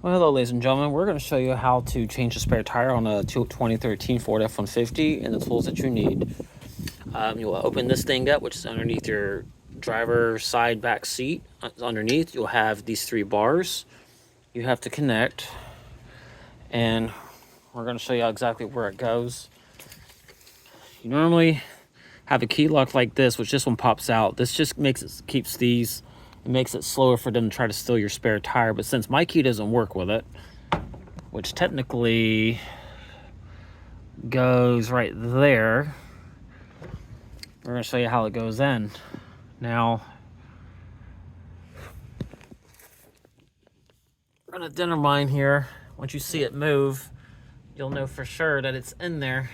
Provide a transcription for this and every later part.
Well, hello, ladies and gentlemen. We're going to show you how to change a spare tire on a 2013 Ford F-150 and the tools that you need. You'll open this thing up, which is underneath your driver's side back seat. Underneath, you'll have these 3 bars you have to connect, and we're going to show you exactly where it goes. You normally have a key lock like this, which this one pops out. This just keeps these. It makes it slower for them to try to steal your spare tire. But since my key doesn't work with it, which technically goes right there, we're going to show you how it goes in. Now, we're going to determine here. Once you see it move, you'll know for sure that it's in there.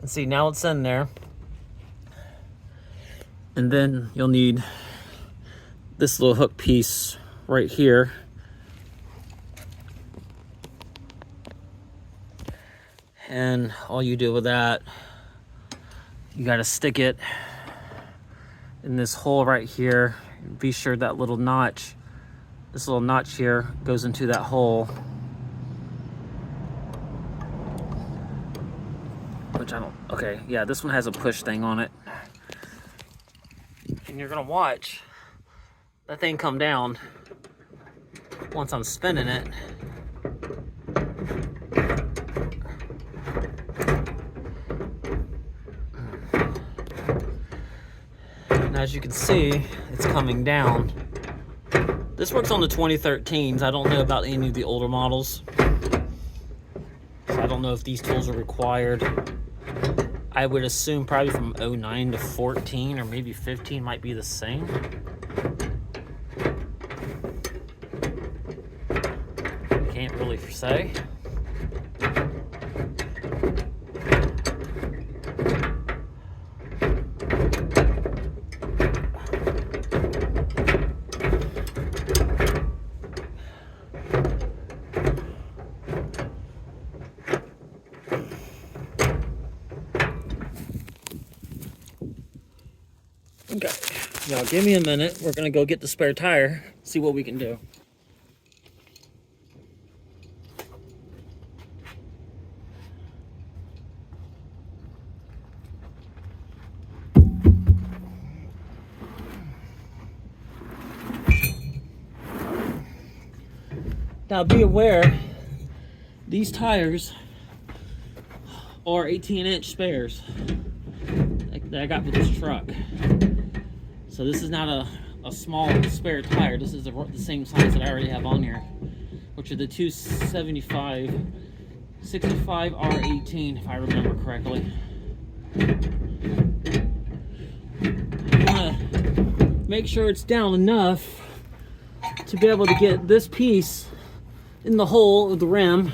And see, now it's in there. And then you'll need this little hook piece right here. And all you do with that, you got to stick it in this hole right here. Be sure that little notch, this little notch here, goes into that hole. Which I don't, okay, yeah, this one has a push thing on it. And you're gonna watch that thing come down once I'm spinning it. And as you can see, it's coming down. This works on the 2013s. I don't know about any of the older models. So I don't know if these tools are required. I would assume probably from 09 to 14 or maybe 15 might be the same. Can't really say. Okay, y'all give me a minute. We're gonna go get the spare tire, see what we can do. Now be aware, these tires are 18-inch spares that I got with this truck. So this is not a small spare tire. This is the same size that I already have on here, which are the 275 65 R18, if I remember correctly. You want to make sure it's down enough to be able to get this piece in the hole of the rim.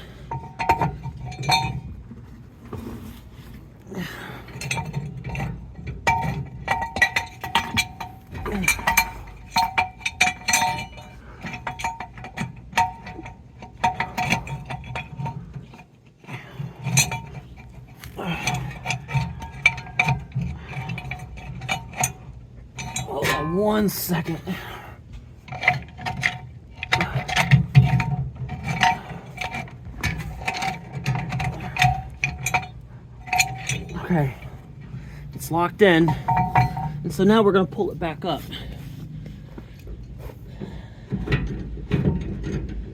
Hold on 1 second. Okay, it's locked in, and so now we're going to pull it back up.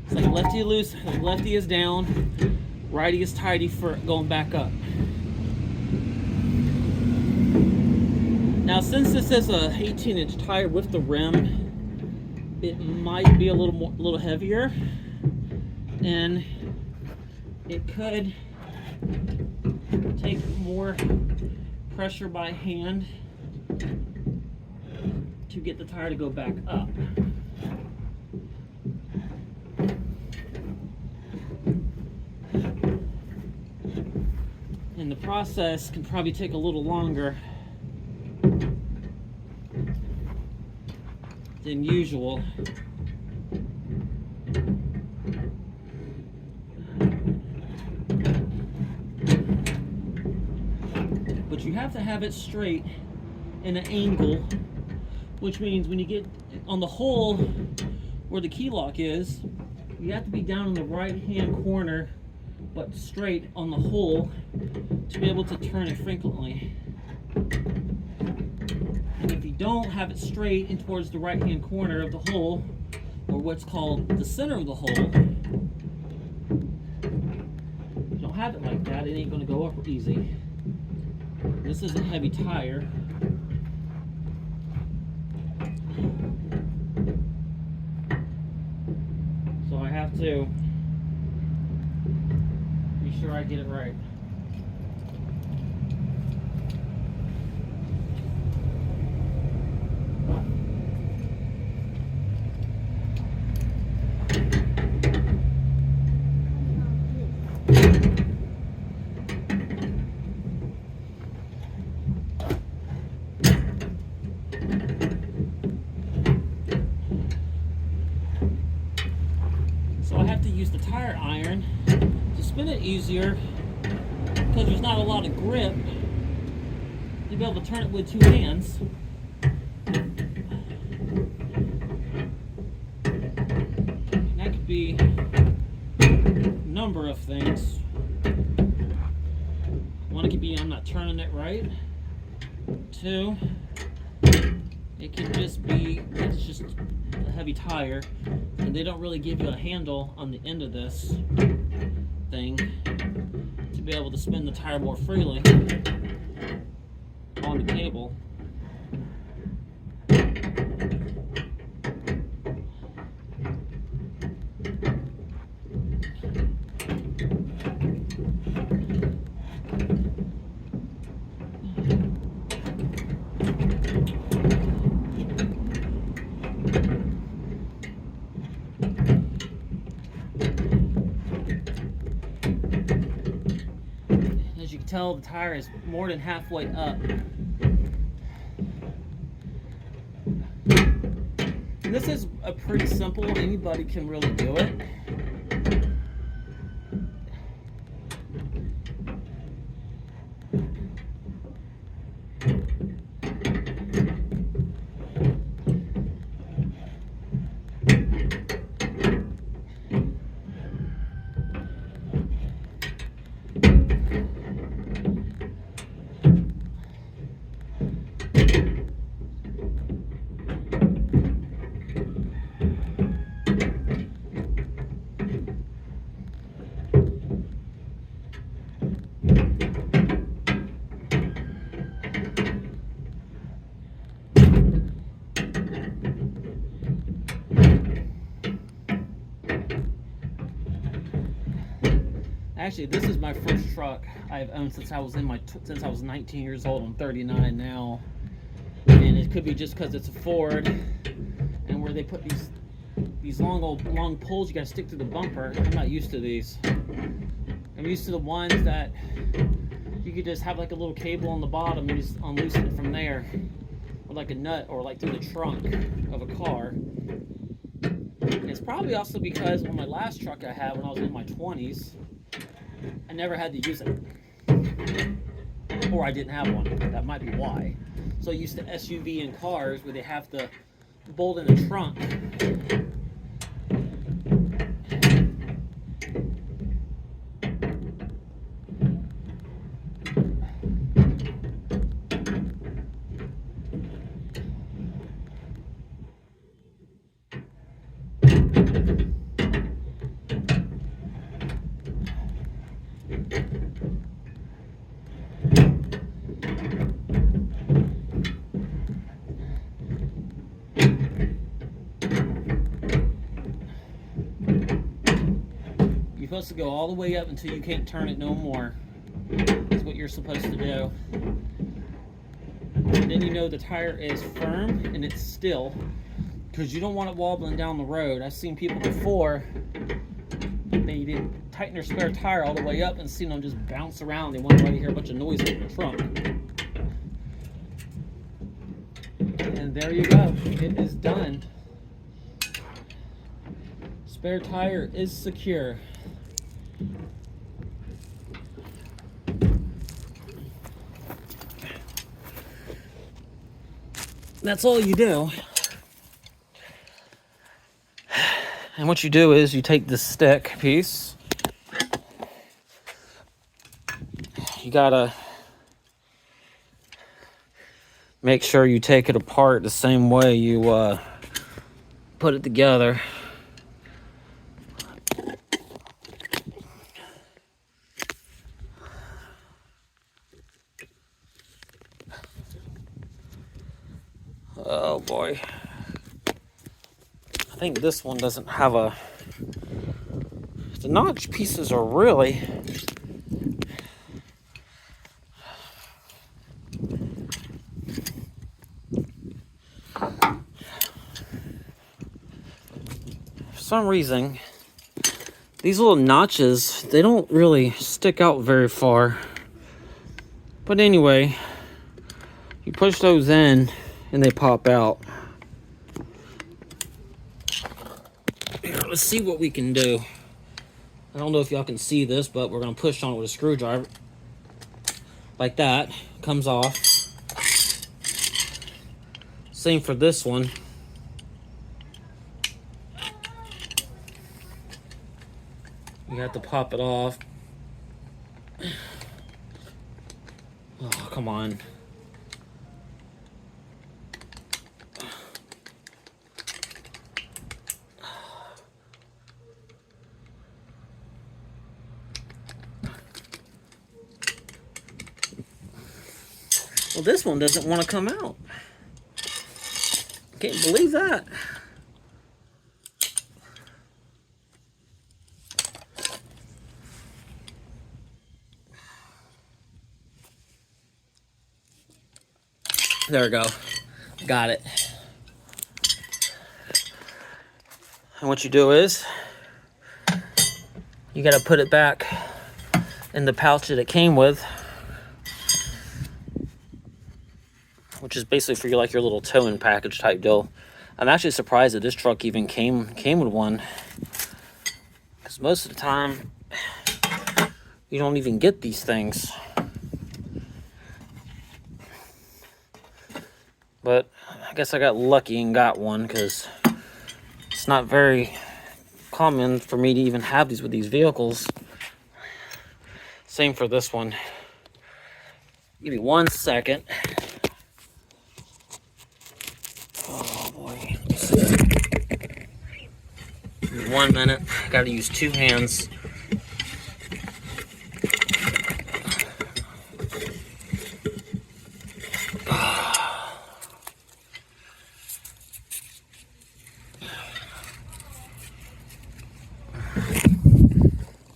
It's like lefty loose, like lefty is down, righty is tighty for going back up. Now, since this is a 18-inch tire with the rim, it might be a little heavier, and it could take more pressure by hand to get the tire to go back up. And the process can probably take a little longer than usual. you have to have it straight in an angle, which means when you get on the hole where the key lock is, you have to be down in the right hand corner but straight on the hole to be able to turn it frequently. And if you don't have it straight in towards the right hand corner of the hole, or what's called the center of the hole, if you don't have it like that, it ain't going to go up easy. This is a heavy tire. So I have to be sure I get it right. So I have to use the tire iron to spin it easier because there's not a lot of grip to be able to turn it with two hands. And that could be a number of things. One, it could be I'm not turning it right. Two, it could just be it's just a heavy tire and they don't really give you a handle on the end of this thing to be able to spin the tire more freely on the cable. As you can tell, the tire is more than halfway up. And this is a pretty simple, anybody can really do it. Actually, this is my first truck I've owned since I was 19 years old. I'm 39 now, and it could be just because it's a Ford, and where they put these long poles, you gotta stick to the bumper. I'm not used to these. I'm used to the ones that you could just have like a little cable on the bottom and just unloosen it from there, or like a nut, or like through the trunk of a car. And it's probably also because on my last truck I had when I was in my 20s, I never had to use it, or I didn't have one. That might be why. So used to SUV and cars where they have to bolt in the trunk. You're supposed to go all the way up until you can't turn it no more. That's what you're supposed to do. And then you know the tire is firm and it's still, because you don't want it wobbling down the road. I've seen people before, they didn't tighten their spare tire all the way up and seen them just bounce around. They wonder why you hear a bunch of noise in the trunk. And there you go. It is done. Spare tire is secure. That's all you do. And what you do is you take the stick piece. You gotta make sure you take it apart the same way you put it together. Oh boy. I think this one doesn't have a... The notch pieces are really... For some reason, these little notches, they don't really stick out very far. But anyway, you push those in and they pop out. Here, let's see what we can do. I don't know if y'all can see this, but we're going to push on it with a screwdriver. Like that. Comes off. Same for this one. You have to pop it off. Oh, come on. Well, this one doesn't want to come out. Can't believe that. There we go. Got it. And what you do is, you gotta put it back in the pouch that it came with, which is basically for your, like, your little towing package type deal. I'm actually surprised that this truck even came with one, because most of the time you don't even get these things. But I guess I got lucky and got one, because it's not very common for me to even have these with these vehicles. Same for this one. Give me 1 second. Oh boy. Give me 1 minute. Gotta use 2 hands.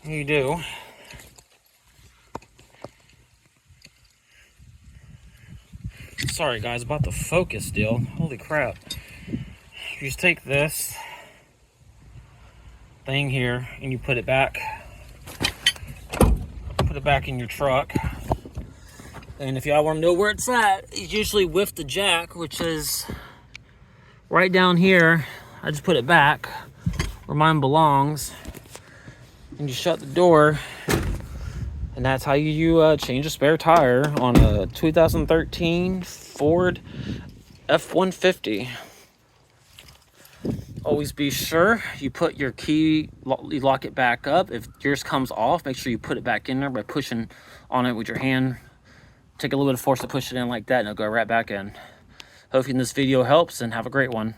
You do. Sorry guys about the focus deal. Holy crap. You just take this thing here and you put it back. Put it back in your truck. And if y'all want to know where it's at, it's usually with the jack, which is right down here. I just put it back where mine belongs. And you shut the door, and that's how you change a spare tire on a 2013 Ford F-150. Always be sure you put your key, you lock it back up. If yours comes off, make sure you put it back in there by pushing on it with your hand. Take a little bit of force to push it in like that, and it'll go right back in. Hopefully this video helps, and have a great one.